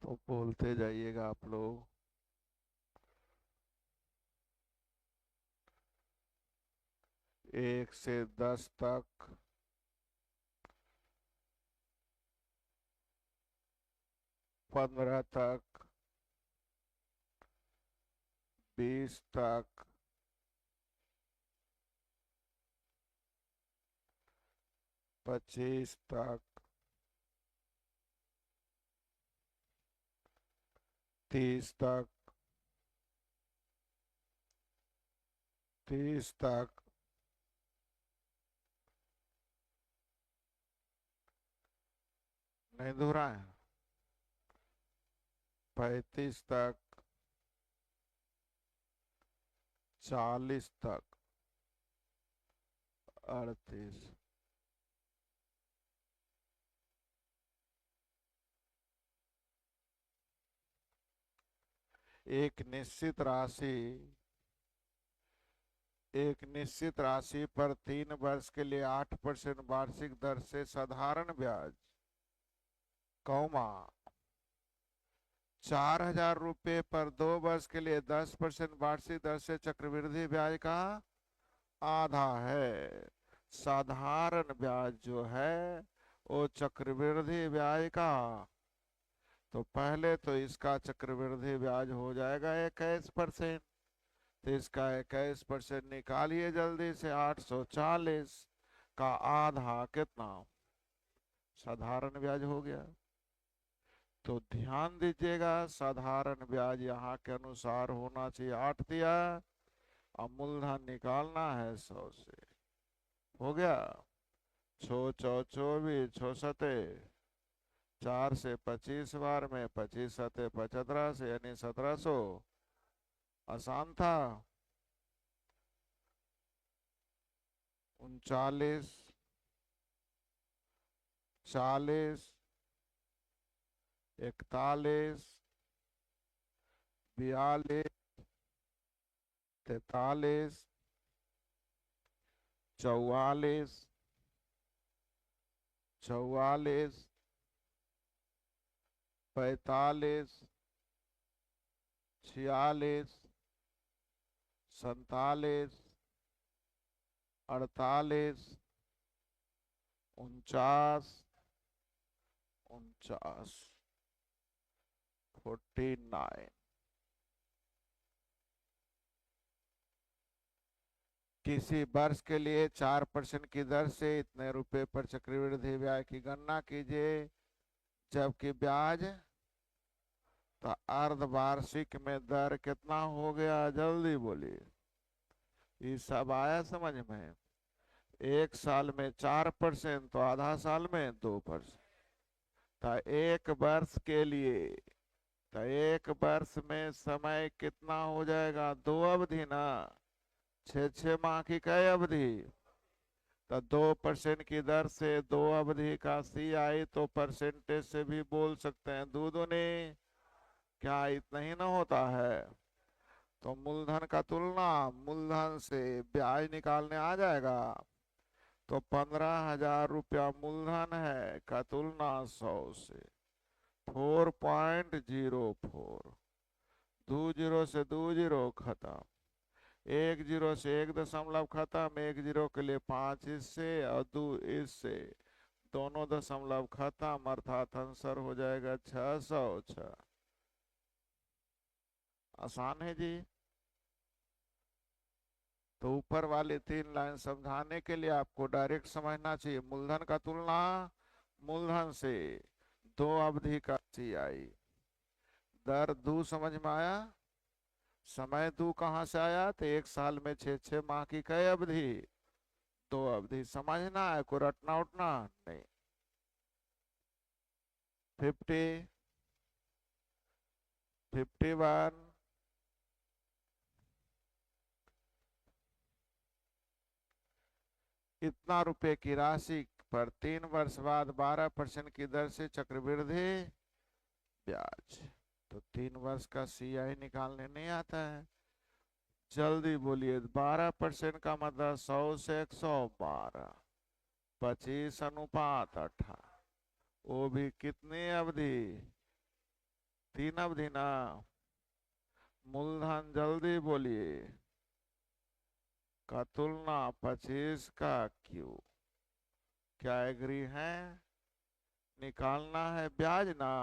तो बोलते जाइएगा आप लोग। 1 से 10 तक। 15 तक। 20 तक। 25 तक। 30 तक। 30 तक। नहीं दोहराए। 35 तक। 40 तक। 38। एक निश्चित राशि एक निश्चित राशि पर 3 वर्ष के लिए 8% वार्षिक दर से साधारण ब्याज, कौमा 4,000 रुपये पर 2 वर्ष के लिए 10% वार्षिक दर से चक्रवृद्धि ब्याज का आधा है। साधारण ब्याज जो है वो चक्रवृद्धि ब्याज का, तो पहले तो इसका चक्रवृद्धि ब्याज हो जाएगा 21%। तो इसका 21% निकालिए जल्दी से। 840 का आधा कितना? साधारण ब्याज हो गया। तो ध्यान दीजिएगा, साधारण ब्याज यहाँ के अनुसार होना चाहिए 8 दिया। अब मूलधन निकालना है 100 से। हो गया। 6 चौ 24, 6 सते 4 से 25 बार में 25 सते 75 से यानी 1700। आसान था। 39, 40, 41, 42, 43, 44, 44, 45, 46, 47, 48, 49, 49, 49। किसी वर्ष के लिए 4% की दर से इतने रुपए पर चक्रवृद्धि ब्याज की गणना कीजिए, जबकि ब्याज तो अर्धवार्षिक में दर कितना हो गया? जल्दी बोलिए। ये सब आया समझ में? 1 साल में 4% तो आधा साल में 2%। तो एक वर्ष के लिए, तो एक वर्ष में समय कितना हो जाएगा? 2 अवधि ना। 6 6 माह की कई अवधि? तो 2% की दर से 2 अवधि का CI तो परसेंटेज से भी बोल सकते हैं, दो दूनी। क्या इतना ही ना होता है? तो मूलधन का तुलना मूलधन से ब्याज निकालने आ जाएगा। तो 15,000 रुपया मूलधन है का तुलना 100 से 4.04। 2 जीरो से 2 जीरो खत्म। 1 जीरो से 1 दशमलव खत्म। 1 जीरो के लिए 5 इससे और 2 इससे, दोनों दशमलव खत्म, अर्थात आंसर हो जाएगा 606। आसान है जी। तो ऊपर वाली 3 लाइन समझाने के लिए आपको डायरेक्ट समझना चाहिए। मूलधन का तुलना मूलधन से 2 अवधि का CI। दर दू समझ में आया? समय दू कहाँ से आया? तो 1 साल में 6 6 माह की कई अवधि? 2 अवधि। समझना है, को रटना उठना नहीं। 50, 51, इतना रुपए की राशि पर 3 वर्ष बाद 12% की दर से चक्रवृद्धि ब्याज। तो 3 वर्ष का CI निकालने नहीं आता है। जल्दी बोलिए। 12% का मतलब 100 से 112। 25 अनुपात 18। वो भी कितनी अवधि? तीन अवधि ना। मूलधन जल्दी बोलिए। का तुलना 25 का क्यू। क्या एग्री है? निकालना है ब्याज ना,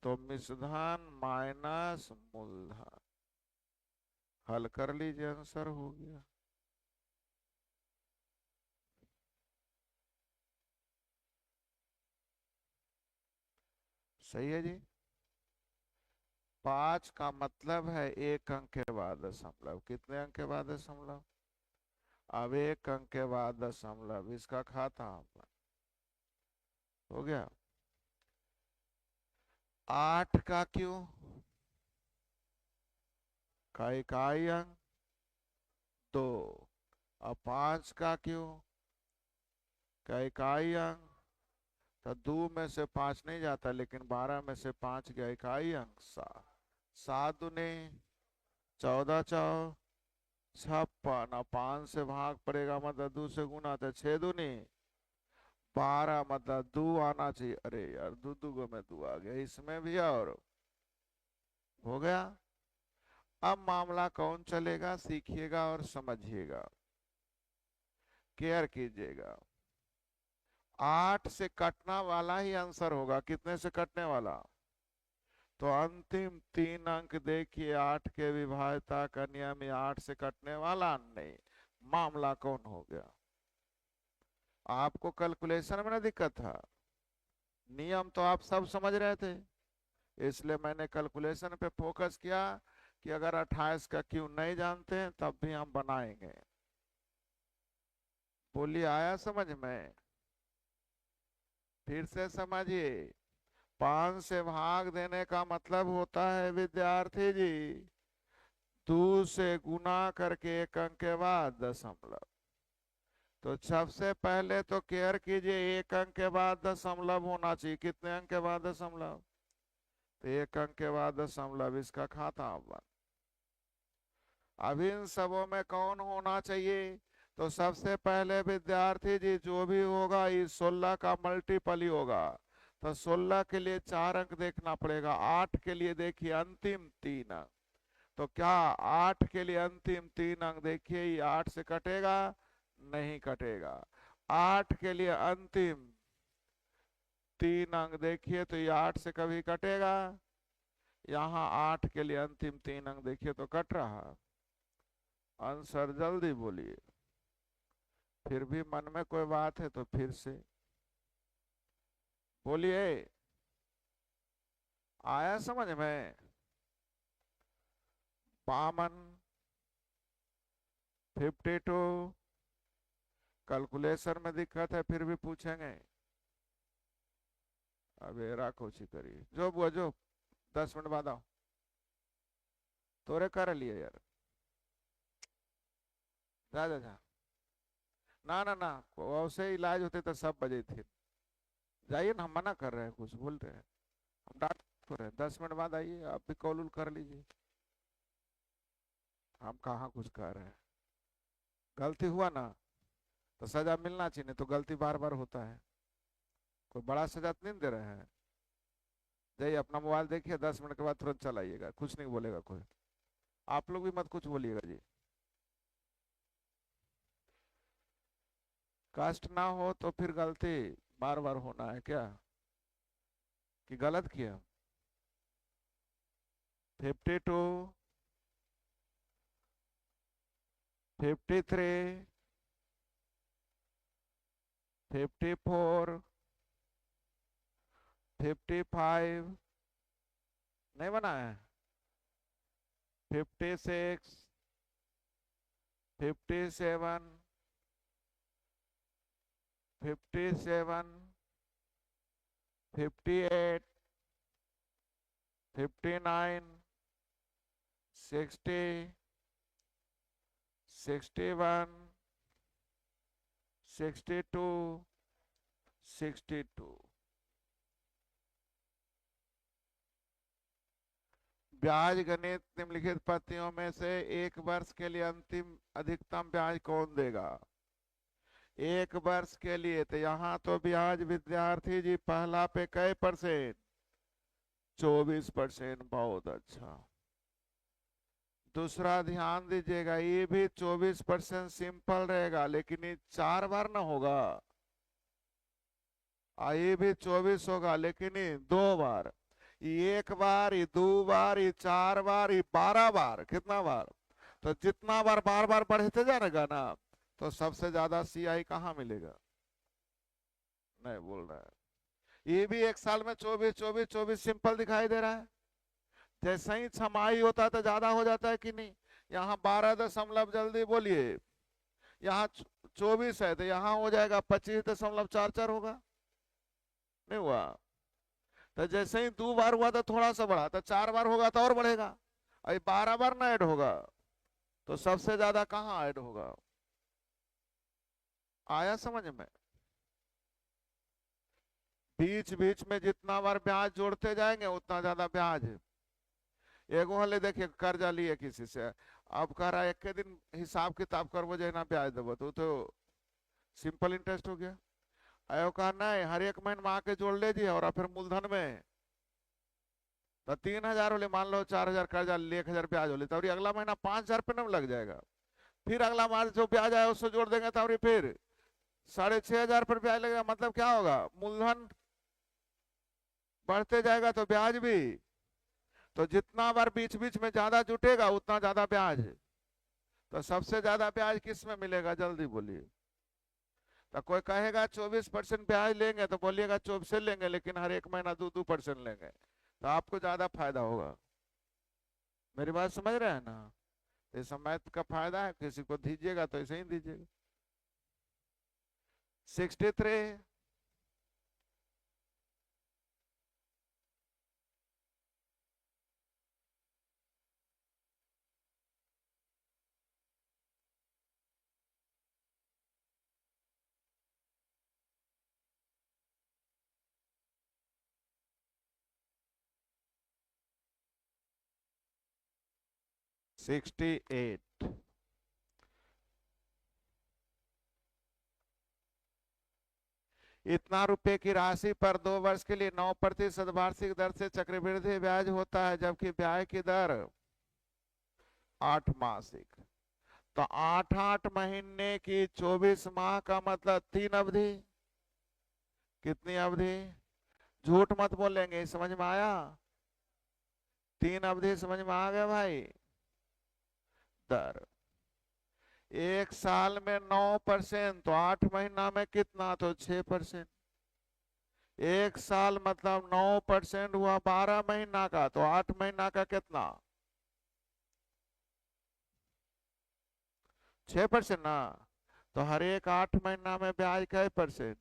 तो मिश्रधन माइनस मूलधन। हल कर लीजिए, आंसर हो गया। सही है जी। 5 का मतलब है 1 अंक के बाद दशमलव। कितने अंक के बाद दशमलव? अब 1 अंक के बाद दशमलव, इसका खाता अपन हो गया। 8 का क्यों? का इकाई अंक 2। अब 5 का क्यों? का इकाई अंक, तो 2 में से 5 नहीं जाता, लेकिन 12 में से 5 गया, इकाई अंक 7। 7 दूनी 14 चौ 56। अब 5 से भाग पड़ेगा, मतलब 2 से गुना, तो 6 दूनी 12, मतलब 2 आना चाहिए। अरे यार, दो दो में 2 आ गया इसमें भी, और हो गया। अब मामला कौन चलेगा, सीखिएगा और समझिएगा, केयर कीजिएगा। 8 से कटना वाला ही आंसर होगा। कितने से कटने वाला? तो अंतिम 3 अंक देखिए, 8 के विभाज्यता का नियम, 8 से कटने वाला नहीं। मामला कौन हो गया? आपको कैलकुलेशन में ना दिक्कत था, नियम तो आप सब समझ रहे थे, इसलिए मैंने कैलकुलेशन पे फोकस किया कि अगर 28 का क्यों नहीं जानते हैं तब भी हम बनाएंगे। बोलिए, आया समझ में? फिर से समझिए। 5 से भाग देने का मतलब होता है विद्यार्थी जी, 2 से गुना करके 1 अंक के बाद दशमलव। तो सबसे पहले तो केयर कीजिए, 1 अंक के बाद दशमलव होना चाहिए। कितने अंक के बाद दशमलव? तो 1 अंक के बाद दशमलव, इसका खाता बन। अब इन सबों में कौन होना चाहिए? तो सबसे पहले विद्यार्थी जी, जो भी होगा इस 16 का मल्टीपल ही होगा। तो 16 के लिए 4 अंक देखना पड़ेगा। 8 के लिए देखिए अंतिम 3 अंक। तो क्या 8 के लिए अंतिम 3 अंक देखिए, ये 8 से कटेगा? नहीं कटेगा। 8 के लिए अंतिम 3 अंक देखिए, तो ये 8 से कभी कटेगा? यहाँ 8 के लिए अंतिम 3 अंक देखिए तो कट रहा। आंसर जल्दी बोलिए। फिर भी मन में कोई बात है तो फिर से बोलिए। आया समझ में? 52, 52। कैलकुलेशन में दिक्कत है फिर भी पूछेंगे। अब एरा कोची करिए, जो बुआ जो 10 मिनट बाद आओ। तोरे कर लिए यार, जा जा जा। ना ना ना, वैसे इलाज होते तो सब बजे थे। जाइए ना, हम मना कर रहे हैं, कुछ बोल रहे हैं, हम डांट तो रहे हैं। 10 मिनट बाद आइए, आप भी कॉल उल कर लीजिए। हम कहाँ कुछ कर रहे हैं। गलती हुआ ना तो सजा मिलना चाहिए, नहीं तो गलती बार बार होता है। कोई बड़ा सजा तो नहीं दे रहे हैं। जाइए अपना मोबाइल देखिए, 10 मिनट के बाद तुरंत चल आइएगा, कुछ नहीं बोलेगा कोई। आप लोग भी मत कुछ बोलिएगा जी। कष्ट ना हो तो फिर गलती बार बार होना है क्या, कि गलत किया? 52, 53, 54, 55। नहीं बना है? 56, 57, 57, 58, 59, 60, 61, 62, 62। ब्याज गणित निम्नलिखित पत्तियों में से 1 वर्ष के लिए अंतिम अधिकतम ब्याज कौन देगा? 1 वर्ष के लिए तो यहाँ तो ब्याज विद्यार्थी जी पहला पे कै %? 24%, बहुत अच्छा। दूसरा ध्यान दीजिएगा, ये भी 24% सिंपल रहेगा, लेकिन ये 4 बार ना होगा। ये भी 24 होगा, लेकिन ये 2 बार, ये 1 बार, ये 2 बार, ये 4 बार, ये 12 बार। कितना बार? तो जितना बार बार बार बढ़ते जाएगा ना, तो सबसे ज्यादा सीआई कहाँ मिलेगा? नहीं बोल रहा है। ये भी एक साल में 24 24 24 सिंपल दिखाई दे रहा है। जैसे ही छमाही होता है तो ज्यादा हो जाता है कि नहीं? यहाँ 12 जल्दी बोलिए, यहाँ 24 है तो यहाँ हो जाएगा 25.44 होगा। नहीं हुआ? तो जैसे ही 2 बार हुआ तो थोड़ा सा बढ़ा, तो 4 बार होगा तो और बढ़ेगा। अभी 12 बार ना ऐड होगा, तो सबसे ज्यादा कहाँ ऐड होगा? आया समझ में? बीच बीच में जितना बार ब्याज जोड़ते जाएंगे उतना ज्यादा ब्याज है। एगो हले देखिए, कर्जा लिए किसी से, अब कह रहा है एक के दिन हिसाब किताब करबो जो ना ब्याज देबो, तो सिंपल इंटरेस्ट हो गया। आयो कहा नहीं, हर एक महीने में आके जोड़ ले जी, और फिर मूलधन में तो 3,000 होले, मान लो 4,000 कर्जा ले, 1,000 ब्याज होले, तो अगला महीना 5,000 पे न लग जाएगा। फिर अगला मास जो ब्याज आया उससे जोड़ देंगे, तो फिर 6,500 पर ब्याज लगेगा। मतलब क्या होगा? मूलधन बढ़ते जाएगा तो ब्याज भी। तो जितना बार बीच बीच में ज्यादा जुटेगा उतना ज्यादा ब्याज है। तो सबसे ज्यादा ब्याज किस में मिलेगा? जल्दी बोलिए। तो कोई कहेगा 24% ब्याज लेंगे, तो बोलिएगा 24 लेंगे, लेकिन हर एक महीना 2-2% लेंगे, तो आपको ज्यादा फायदा होगा। मेरी बात समझ रहे हैं ना? ये समय का फायदा है, किसी को दीजिएगा तो ऐसे ही दीजिएगा। 63। 68। इतना रुपए की राशि पर 2 वर्ष के लिए 9% वार्षिक दर से चक्रवृद्धि ब्याज होता है, जबकि ब्याज की दर 8 मासिक। तो 8-8 महीने की 24 माह का मतलब 3 अवधि। कितनी अवधि? झूठ मत बोलेंगे, समझ में आया? 3 अवधि समझ में आ गया भाई? दर एक साल में 9%, तो 8 महीना में कितना? तो 6%। एक साल मतलब 9% हुआ 12 महीना का, तो 8 महीना का कितना? 6% ना। तो हर एक 8 महीना में ब्याज कै परसेंट?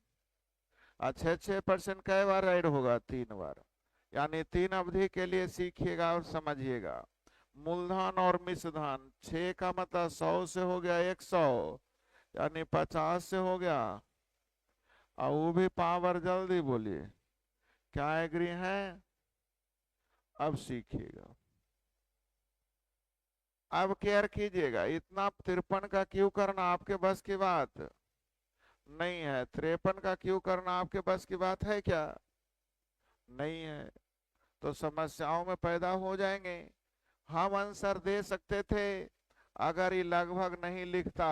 अच्छा, 6% कै बार ऐड होगा? 3 बार। यानी 3 अवधि के लिए सीखिएगा और समझिएगा। मूलधन और मिश्रधन, 6 का मतलब 100 से हो गया 100, यानी 50 से हो गया। और वो भी पावर, जल्दी बोलिए। क्या एग्री है? अब सीखिएगा। अब केयर कीजिएगा, इतना 53 का क्यों करना आपके बस की बात नहीं है। 53 का क्यों करना आपके बस की बात है क्या? नहीं है। तो समस्याओं में पैदा हो जाएंगे। हम आंसर दे सकते थे अगर ये लगभग नहीं लिखता।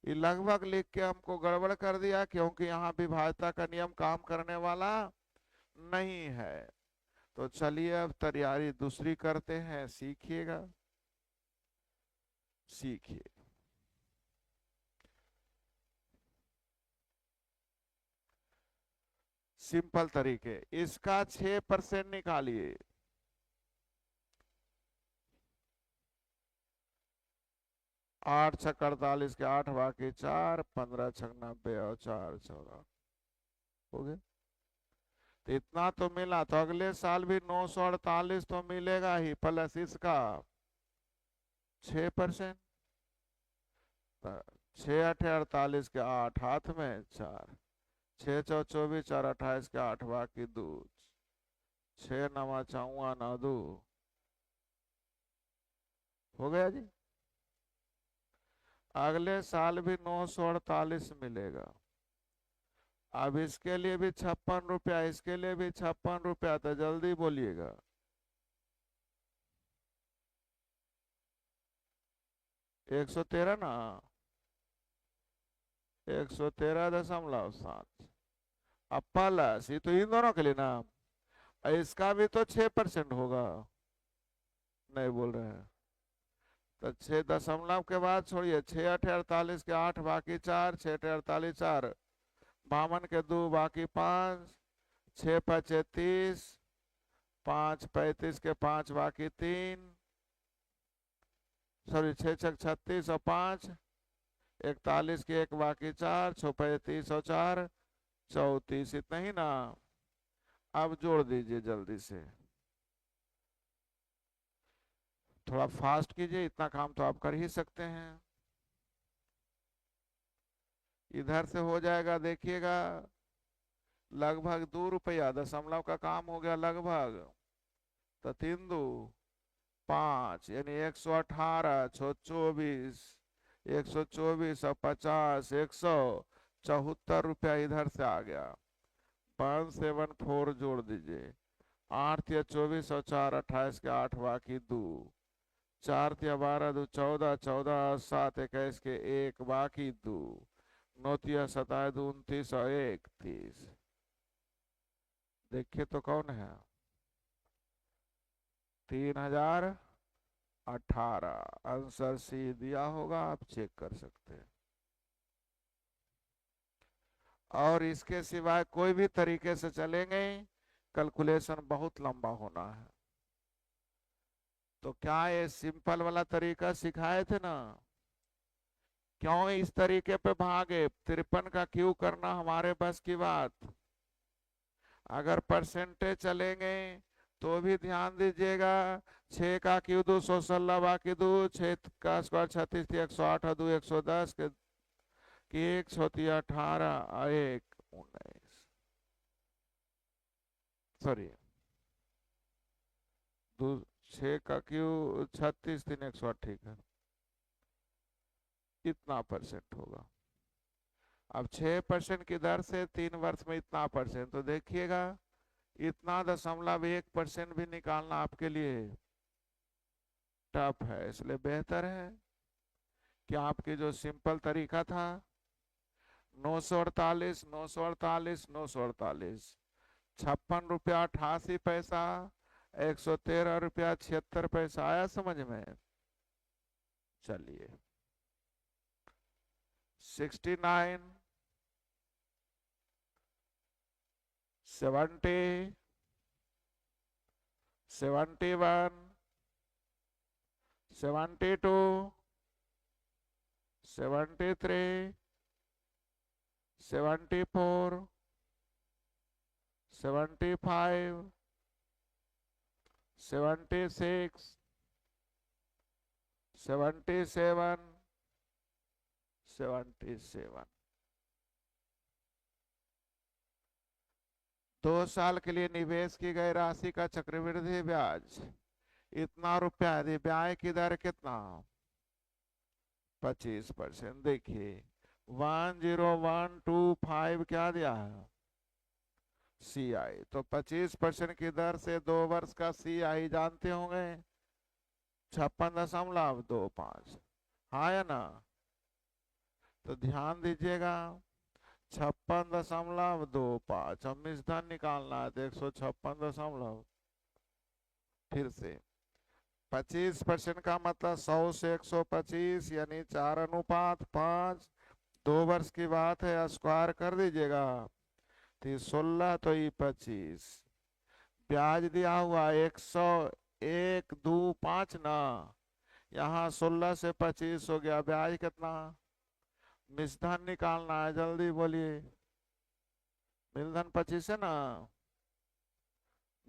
ये लगभग लिख के हमको गड़बड़ कर दिया, क्योंकि यहाँ विभाज्यता का नियम काम करने वाला नहीं है। तो चलिए अब तैयारी दूसरी करते हैं, सीखिएगा। सीखिए। सिंपल तरीके, इसका 6% निकालिए। 8 छक 48 के 8 बाकी 4, 15 छक 90 और 4 14 हो गए। तो इतना तो मिला, तो अगले साल भी 948 तो मिलेगा ही, प्लस इसका 6%। 6 8 48 के 8 हाथ में 4, 6 4 24, 4 28 के 8 बाकी 2, 6 9 54 9 2 हो गया जी। अगले साल भी 948 मिलेगा। अब इसके लिए भी 56 रुपया, इसके लिए भी 56 रुपया, तो जल्दी बोलिएगा। 113 ना, 113.7। अब प्लस, ये तो इन दोनों के लिए ना, इसका भी तो 6% होगा। नहीं बोल रहे हैं तो 6 दशमलव के बाद छोड़िए, 6 8 48 के 8 बाकी 4, 6 8 48 4, 52 के 2 बाकी 5, 6 5 30, 5 35 के 5 बाकी 3, सॉरी 6 6 36 और 5 41 के 1 बाकी 4, 6 35 और 4 34, इतना ही ना। अब जोड़ दीजिए जल्दी से, थोड़ा फास्ट कीजिए, इतना काम तो आप कर ही सकते हैं। इधर से हो जाएगा, देखिएगा, लगभग 2 रुपया, दशमलव का काम हो गया लगभग। तो 3 2 5, यानी 118 6 24, 124 और 50, 174 रुपया इधर से आ गया। 574 जोड़ दीजिए, 8 या 24 और 4 28 के 8 बाकी 2, 4 या 12 2 14, 14 और 7 21 के 1 बाकी 2, 9 या 27 2 29 और 1 30। देखिए तो कौन है, 3018। आंसर सी दिया होगा, आप चेक कर सकते हैं। और इसके सिवाय कोई भी तरीके से चलेंगे, कैलकुलेशन बहुत लंबा होना है। तो क्या ये सिंपल वाला तरीका सिखाए थे ना, क्यों इस तरीके पे भागे? 53 का क्यू करना हमारे बस की बात। अगर परसेंटेज चलेंगे तो भी ध्यान दीजिएगा, 6 का क्यू 216 बाकी 2, 6 का स्क्वायर 36 थी 108 और 2 110 के 1 6 18 और 1 19, सॉरी 6 का क्यू 36 3 108, ठीक है, इतना परसेंट होगा। अब 6% की दर से 3 वर्ष में इतना परसेंट, तो देखिएगा इतना 0.1% भी निकालना आपके लिए टफ है। इसलिए बेहतर है कि आपके जो सिंपल तरीका था, 948 948 948, 56 रुपया 88 पैसा, 113 रुपया 76 पैसा। आया समझ में? चलिए 69 70 71 72 73 74 75 76 77 77। 2 साल के लिए निवेश की गई राशि का चक्रवृद्धि ब्याज इतना रुपया, यदि ब्याज की दर कितना, 25%। देखिए 10125 क्या दिया है, CI। तो 25% की दर से 2 वर्ष का CI जानते होंगे, 56.25। हाँ या ना? तो ध्यान दीजिएगा, 56.25, हम मिश्रण निकालना है तो 156 फिर से 25% का मतलब 100 से 125, यानी 4:5। 2 वर्ष की बात है, स्क्वायर कर दीजिएगा, तो 16 तो ये 25। ब्याज दिया हुआ 101.25 ना, यहाँ 16 से 25 हो गया, ब्याज कितना? मिश्रण निकालना है, जल्दी बोलिए। मूलधन 25 है ना,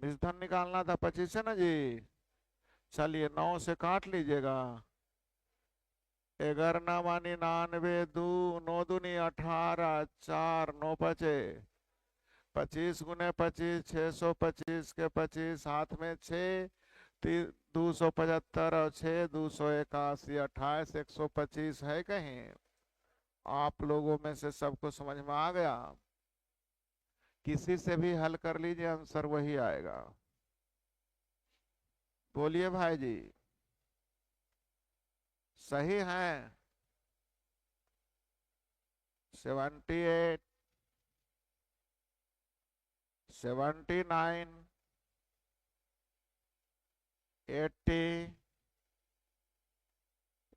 मिश्रण निकालना था 25 है ना जी। चलिए 9 से काट लीजिएगा, 11 9 99 2 9 दूनी 18, 4 9 5 25 गुने 25 625 के 25, हाथ में 6 275 और 6 281, 28 125 है कहीं? आप लोगों में से सबको समझ में आ गया? किसी से भी हल कर लीजिए, आंसर वही आएगा। बोलिए भाई जी, सही है। 78, 79, 80,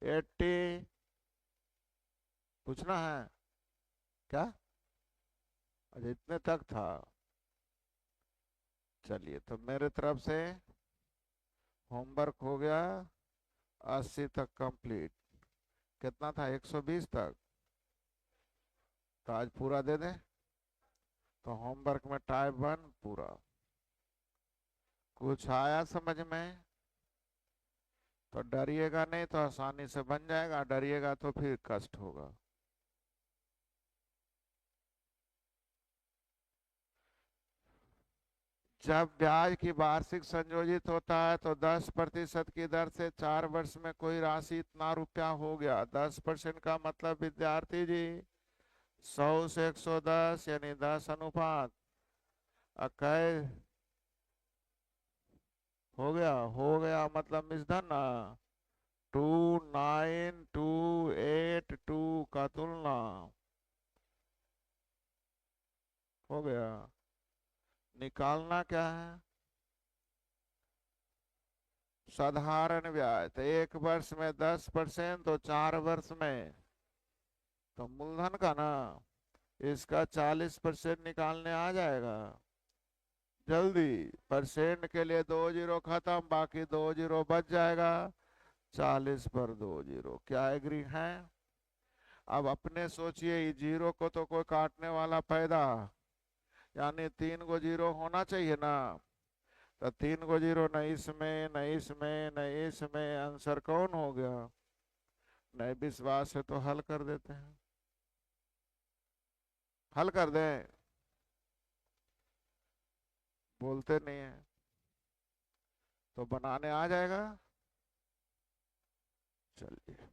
80। पूछना है क्या? अच्छा, इतने तक था। चलिए, तो मेरे तरफ से होमवर्क हो गया 80 तक कंप्लीट। कितना था? 120 तक। तो आज पूरा दे दें। तो होमवर्क में टाइप 1 पूरा। कुछ आया समझ में? तो डरिएगा नहीं तो आसानी से बन जाएगा, डरिएगा तो फिर कष्ट होगा। जब ब्याज की वार्षिक संयोजित होता है तो 10% की दर से 4 वर्ष में कोई राशि इतना रुपया हो गया। 10% का मतलब विद्यार्थी जी 100 से 110 यानी 10 अनुपात अकय हो गया मतलब मिसधन ना। 29282 का तुलना हो गया। निकालना क्या है? साधारण ब्याज। तो 1 वर्ष में 10%, तो 4 वर्ष में तो मूलधन का ना इसका 40% निकालने आ जाएगा। जल्दी। परसेंट के लिए 2 जीरो खत्म, बाकी 2 जीरो बच जाएगा। 40 पर 2 जीरो, क्या एग्री है? अब अपने सोचिए, ये जीरो को तो कोई काटने वाला पैदा, यानी 3 गो जीरो होना चाहिए ना। तो 3 गो जीरो न इसमें न इसमें न इसमें, आंसर कौन हो गया? नहीं विश्वास है तो हल कर देते हैं। हल कर दें? बोलते नहीं है तो बनाने आ जाएगा। चलिए,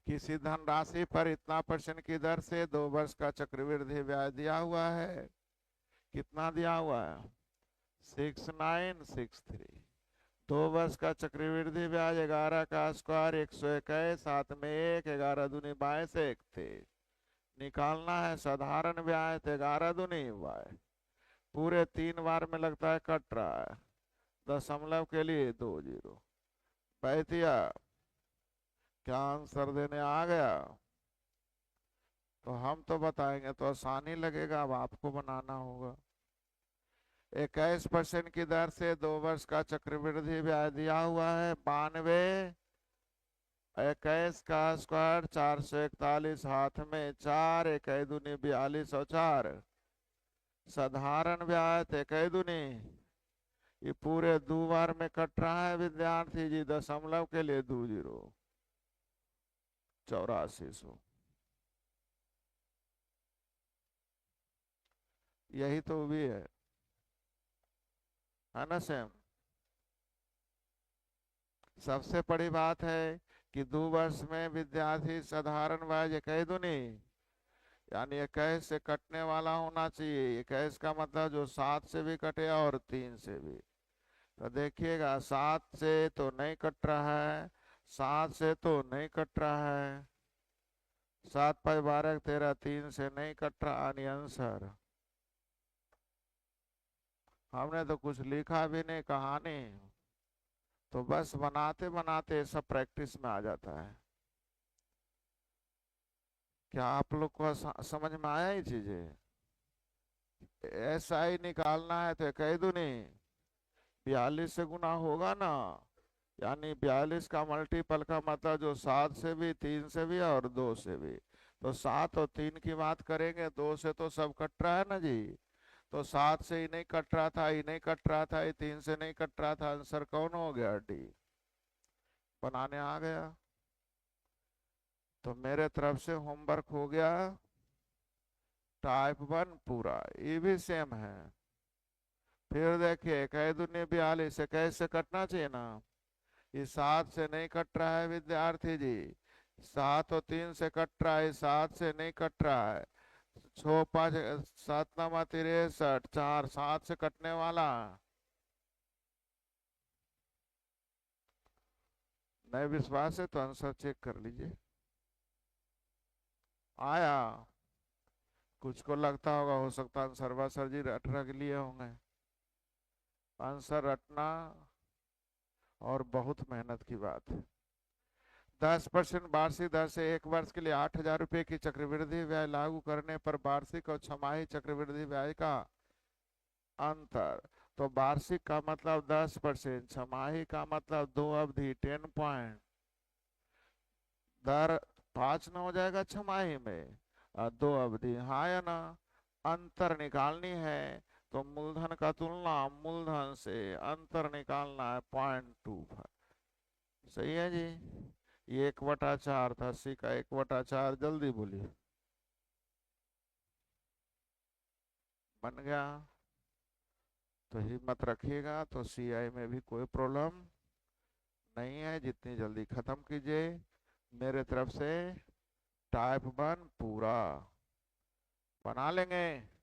किसी धनराशि पर इतना परसेंट की दर से 2 वर्ष का चक्रवृद्धि ब्याज दिया हुआ है। कितना दिया हुआ है? 6963। 2 वर्ष का चक्रवृद्धि ब्याज 11 का स्क्वायर 121, साथ में 1, 11 दूनी 22, 1 थे। निकालना है साधारण ब्याज, तो 11 दूनी 22। पूरे 3 बार में लगता है कट रहा है। दशमलव के लिए 2 जीरो। पैतिया क्या आंसर देने आ गया? तो हम तो बताएंगे तो आसानी लगेगा, अब आपको बनाना होगा। 21% की दर से 2 वर्ष का चक्रवृद्धि ब्याज दिया हुआ है 92। 21 का स्क्वायर 441, हाथ में 4, 1 दूनी 42 और 4। साधारण ब्याज 1 दूनी, ये पूरे 2 बार में कट रहा है विद्यार्थी जी, दशमलव के लिए 2 जीरो। 8400। यही तो भी है ना सेम। सबसे बड़ी बात है कि 2 वर्ष में विद्यार्थी साधारण ब्याज 1 दूनी, यानी 21 से कटने वाला होना चाहिए। 21 का मतलब जो 7 से भी कटे और 3 से भी। तो देखिएगा, 7 से तो नहीं कट रहा है, 7 से तो नहीं कट रहा है, 7 पाई 12 13, 3 से नहीं कट रहा। यानी आंसर, हमने तो कुछ लिखा भी नहीं कहानी, तो बस बनाते बनाते सब प्रैक्टिस में आ जाता है। क्या आप लोग को समझ में आया ये चीजें? ऐसा ही निकालना है तो 1 दूनी 42 से गुना होगा ना, यानी 42 का मल्टीपल का मतलब जो 7 से भी, 3 से भी और 2 से भी। तो 7 और 3 की बात करेंगे, 2 से तो सब कट रहा है ना जी। तो 7 से ही नहीं कट रहा था, ही नहीं कट रहा था, ही 3 से नहीं कट रहा था। आंसर कौन हो गया? डी। बनाने आ गया। तो मेरे तरफ से होमवर्क हो गया टाइप 1 पूरा। ये भी सेम है। फिर देखिए, 1 दूनी 42, 21 से कटना चाहिए ना। ये 7 से नहीं कट रहा है विद्यार्थी जी, 7 और 3 से कट रहा है, 7 से नहीं कट रहा है। छो पाँच सात नामा 63, 4 7 से कटने वाला। नहीं विश्वास है तो आंसर चेक कर लीजिए। आया। कुछ को लगता होगा, हो सकता है आंसर सर जी रट लिए होंगे। आंसर रटना और बहुत मेहनत की बात है। 10% वार्षिक दर से एक वर्ष के लिए 8,000 रुपये की चक्रवृद्धि ब्याज लागू करने पर वार्षिक और छमाही चक्रवृद्धि ब्याज का अंतर। तो वार्षिक का मतलब 10%, छमाही का मतलब 2 अवधि 10 पॉइंट। दर 5 न हो जाएगा छमाही में और 2 अवधि, हाँ या ना। अंतर निकालनी है तो मूलधन का तुलना मूलधन से अंतर निकालना है 0.25। सही है जी। ये 1/4 था, 80 का 1/4, जल्दी बोलिए। बन गया। तो हिम्मत रखिएगा तो सीआई में भी कोई प्रॉब्लम नहीं है, जितनी जल्दी खत्म कीजिए। मेरे तरफ से टाइप 1 पूरा बना लेंगे।